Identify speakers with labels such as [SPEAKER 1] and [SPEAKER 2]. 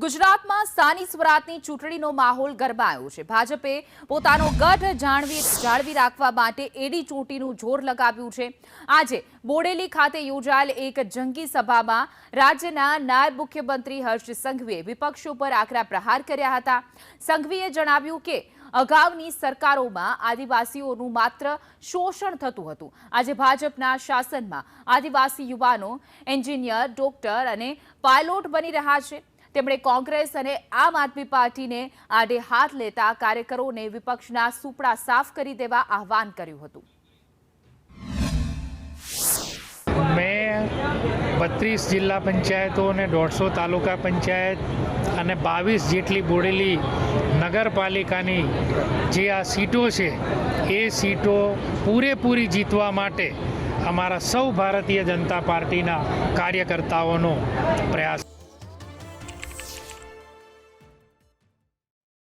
[SPEAKER 1] ગુજરાતમાં સ્થાનિક સ્વરાજની ચૂંટણીનો માહોલ ગરમાયો છે। ભાજપે પોતાનો ગઢ જાળવી રાખવા માટે એડી ચોટીનું જોર લગાવ્યું છે। આજે બોડેલી ખાતે યોજાયેલ એક જંગી સભામાં રાજ્યના નાયબ મુખ્યમંત્રી હર્ષ સંઘવીએ વિપક્ષો પર આકરા પ્રહાર કર્યા હતા। સંઘવીએ જણાવ્યું કે અગાઉની સરકારોમાં આદિવાસીઓનું માત્ર શોષણ થતું હતું। આજે ભાજપના શાસનમાં આદિવાસી યુવાનો એન્જિનિયર, ડોક્ટર અને પાયલોટ બની રહ્યા છે। તેમણે કોંગ્રેસ અને આમ આદમી પાર્ટીને આડે હાથ લેતા કાર્યકરોને વિપક્ષના સુપડા સાફ કરી દેવા આહવાન કર્યું હતું।
[SPEAKER 2] મેં 32 જિલ્લા પંચાયતો અને 150 તાલુકા પંચાયત અને 22 જેટલી બોડેલી નગરપાલિકાની જે આ સીટો છે એ સીટો પૂરેપૂરી જીતવા માટે અમારા સૌ ભારતીય જનતા પાર્ટીના કાર્યકર્તાઓનો પ્રયાસ